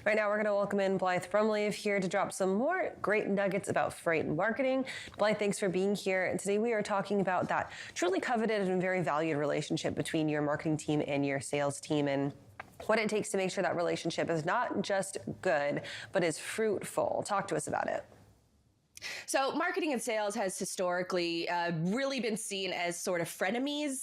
Right now, we're going to welcome in Blythe Brumleve here to drop some more great nuggets about freight and marketing. Blythe, thanks for being here. And today we are talking about that truly coveted and very valued relationship between your marketing team and your sales team, and what it takes to make sure that relationship is not just good, but is fruitful. Talk to us about it. So marketing and sales has historically really been seen as sort of frenemies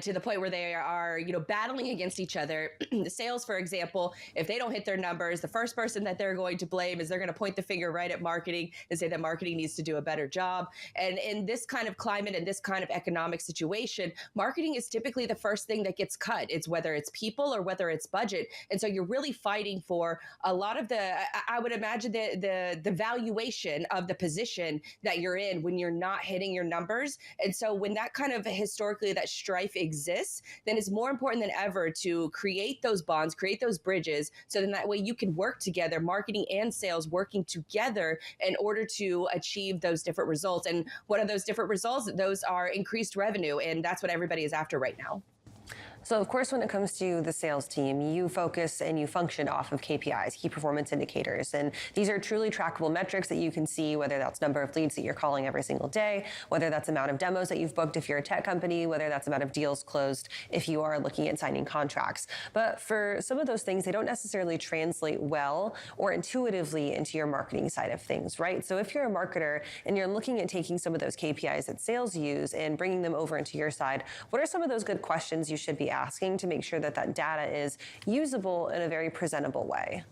to the point where they are, battling against each other. The sales, for example, if they don't hit their numbers, the first person that they're going to blame is they're going to point the finger right at marketing and say that marketing needs to do a better job. And in this kind of climate and this kind of economic situation, marketing is typically the first thing that gets cut. It's whether it's people or whether it's budget. And so you're really fighting for a lot of I would imagine the valuation of the position that you're in when you're not hitting your numbers. And so when that kind of historically that strife exists, then it's more important than ever to create those bonds, create those bridges, so then that way you can work together, marketing and sales working together in order to achieve those different results. And what are those different results? Those are increased revenue. And that's what everybody is after right now. So, of course, when it comes to the sales team, you focus and you function off of KPIs, key performance indicators. And these are truly trackable metrics that you can see, whether that's number of leads that you're calling every single day, whether that's amount of demos that you've booked if you're a tech company, whether that's amount of deals closed if you are looking at signing contracts. But for some of those things, they don't necessarily translate well or intuitively into your marketing side of things, right? So if you're a marketer and you're looking at taking some of those KPIs that sales use and bringing them over into your side, what are some of those good questions you should be asking to make sure that that data is usable in a very presentable way?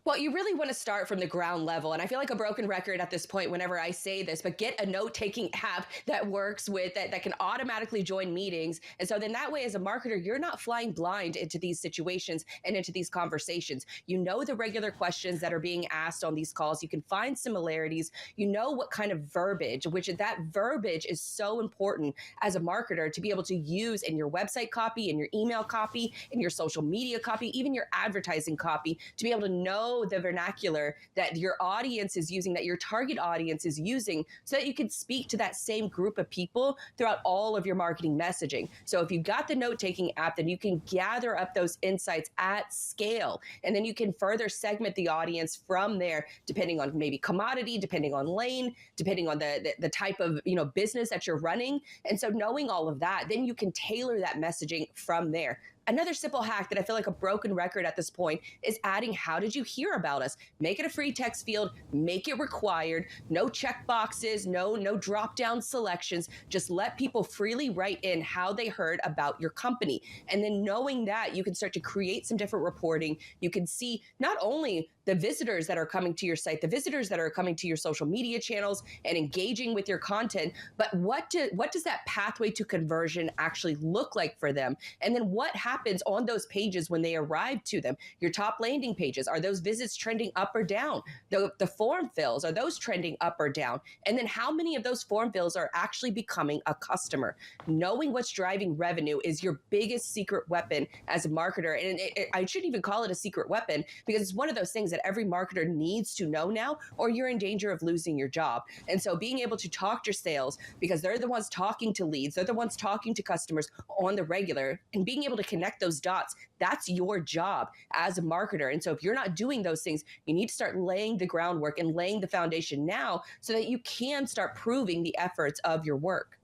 Well, you really want to start from the ground level. And I feel like a broken record at this point whenever I say this, but get a note-taking app that works with that can automatically join meetings. And so then that way, as a marketer, you're not flying blind into these situations and into these conversations. You know the regular questions that are being asked on these calls. You can find similarities. You know what kind of verbiage, which that verbiage is so important as a marketer to be able to use in your website copy, in your email copy, in your social media copy, even your advertising copy, to be able to know the vernacular that your audience is using, that your target audience is using, so that you can speak to that same group of people throughout all of your marketing messaging. So if you've got the note-taking app, then you can gather up those insights at scale. And then you can further segment the audience from there, depending on maybe commodity, depending on lane, depending on the type of business that you're running. And so knowing all of that, then you can tailor that messaging from there. Another simple hack that I feel like a broken record at this point is adding how did you hear about us? Make it a free text field, make it required, no check boxes, no drop down selections. Just let people freely write in how they heard about your company. And then knowing that, you can start to create some different reporting. You can see not only the visitors that are coming to your site, the visitors that are coming to your social media channels and engaging with your content, but what does that pathway to conversion actually look like for them? And then what happens on those pages when they arrive to them? Your top landing pages, are those visits trending up or down? The form fills, are those trending up or down? And then how many of those form fills are actually becoming a customer? Knowing what's driving revenue is your biggest secret weapon as a marketer. And I shouldn't even call it a secret weapon, because it's one of those things that every marketer needs to know now, or you're in danger of losing your job. And so being able to talk to sales, because they're the ones talking to leads, they're the ones talking to customers on the regular, and being able to connect those dots, that's your job as a marketer. And so if you're not doing those things, you need to start laying the groundwork and laying the foundation now so that you can start proving the efforts of your work.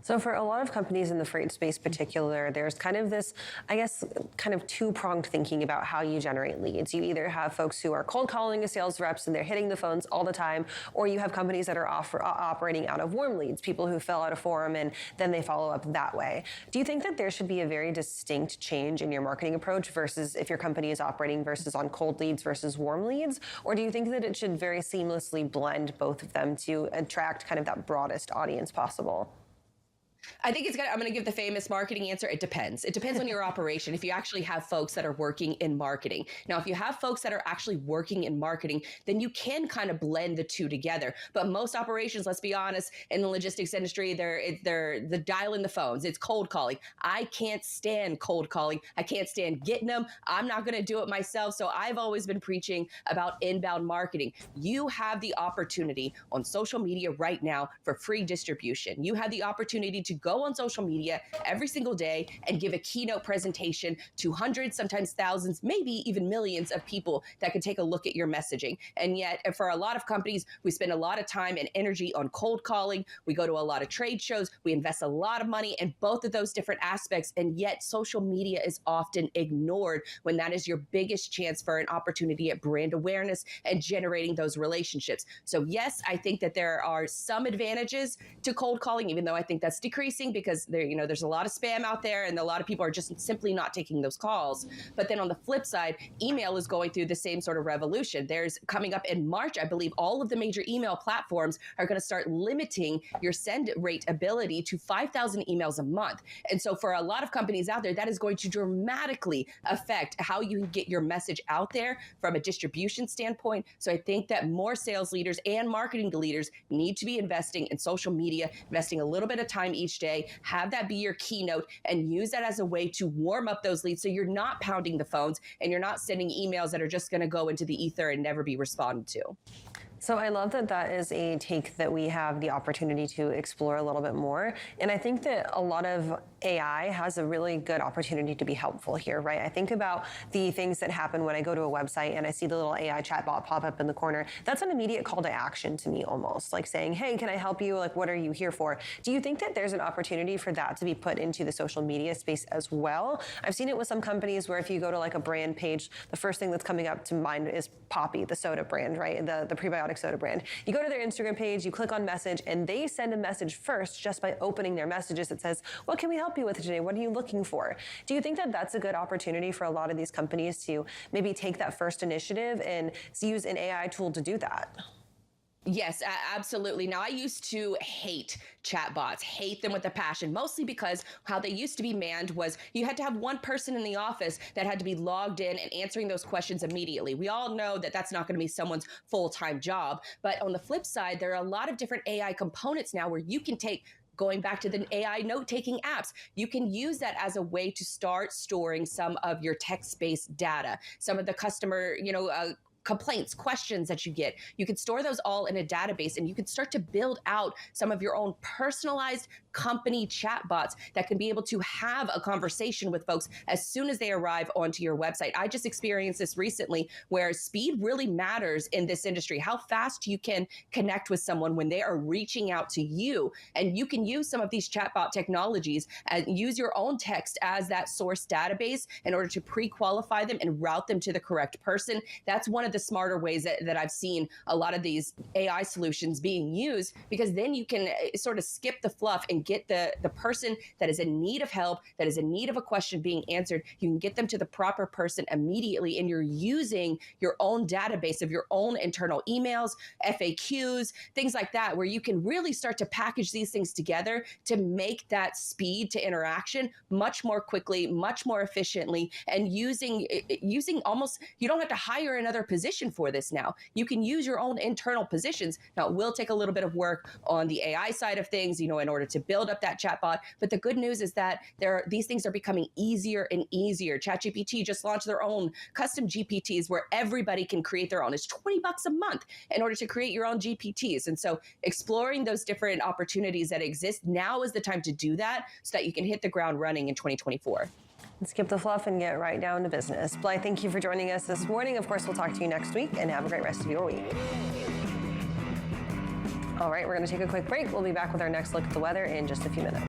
So for a lot of companies in the freight space particular, there's kind of this, I guess, kind of two-pronged thinking about how you generate leads. You either have folks who are cold calling as sales reps and they're hitting the phones all the time, or you have companies that are operating out of warm leads, people who fill out a form and then they follow up that way. Do you think that there should be a very distinct change in your marketing approach versus if your company is operating versus on cold leads versus warm leads? Or do you think that it should very seamlessly blend both of them to attract kind of that broadest audience possible? I think I'm going to give the famous marketing answer. It depends. It depends on your operation. If you actually have folks that are working in marketing. Now, if you have folks that are actually working in marketing, then you can kind of blend the two together. But most operations, let's be honest, in the logistics industry, they're the dialing the phones. It's cold calling. I can't stand cold calling. I can't stand getting them. I'm not going to do it myself. So I've always been preaching about inbound marketing. You have the opportunity on social media right now for free distribution. You have the opportunity to to go on social media every single day and give a keynote presentation to hundreds, sometimes thousands, maybe even millions of people that could take a look at your messaging. And yet, for a lot of companies, we spend a lot of time and energy on cold calling. We go to a lot of trade shows. We invest a lot of money in both of those different aspects. And yet, social media is often ignored when that is your biggest chance for an opportunity at brand awareness and generating those relationships. So yes, I think that there are some advantages to cold calling, even though I think that's decreasing because there's a lot of spam out there and a lot of people are just simply not taking those calls. But then on the flip side, email is going through the same sort of revolution. There's coming up in March, I believe all of the major email platforms are going to start limiting your send rate ability to 5,000 emails a month. And so for a lot of companies out there, that is going to dramatically affect how you can get your message out there from a distribution standpoint. So I think that more sales leaders and marketing leaders need to be investing in social media, investing a little bit of time each day, have that be your keynote and use that as a way to warm up those leads so you're not pounding the phones and you're not sending emails that are just going to go into the ether and never be responded to. So I love that that is a take that we have the opportunity to explore a little bit more. And I think that a lot of AI has a really good opportunity to be helpful here, right? I think about the things that happen when I go to a website and I see the little AI chatbot pop up in the corner. That's an immediate call to action to me almost, like saying, hey, can I help you? Like, what are you here for? Do you think that there's an opportunity for that to be put into the social media space as well? I've seen it with some companies where if you go to like a brand page, the first thing that's coming up to mind is Poppy, the soda brand, right? The prebiotic soda brand. You go to their Instagram page, you click on message, and they send a message first just by opening their messages that says, what can we help you with today? What are you looking for? Do you think that that's a good opportunity for a lot of these companies to maybe take that first initiative and use an AI tool to do that? Yes, absolutely. Now, I used to hate chatbots, hate them with a passion, mostly because how they used to be manned was you had to have one person in the office that had to be logged in and answering those questions immediately. We all know that that's not going to be someone's full-time job. But on the flip side, there are a lot of different AI components now where you can take going back to the AI note-taking apps, you can use that as a way to start storing some of your text-based data, some of the customer, complaints, questions that you get. You can store those all in a database and you can start to build out some of your own personalized company chatbots that can be able to have a conversation with folks as soon as they arrive onto your website. I just experienced this recently where speed really matters in this industry, how fast you can connect with someone when they are reaching out to you. And you can use some of these chatbot technologies and use your own text as that source database in order to pre-qualify them and route them to the correct person. That's one of the smarter ways that I've seen a lot of these AI solutions being used, because then you can sort of skip the fluff and get the person that is in need of help, that is in need of a question being answered. You can get them to the proper person immediately, and you're using your own database of your own internal emails, FAQs, things like that, where you can really start to package these things together to make that speed to interaction much more quickly, much more efficiently, and using almost, you don't have to hire another position for this now. You can use your own internal positions. Now, it will take a little bit of work on the AI side of things, in order to build up that chatbot. But the good news is that these things are becoming easier and easier. ChatGPT just launched their own custom GPTs where everybody can create their own. It's $20 a month in order to create your own GPTs. And so exploring those different opportunities that exist, now is the time to do that so that you can hit the ground running in 2024. Skip the fluff and get right down to business. Blythe, thank you for joining us this morning. Of course, we'll talk to you next week, and have a great rest of your week. All right, we're going to take a quick break. We'll be back with our next look at the weather in just a few minutes.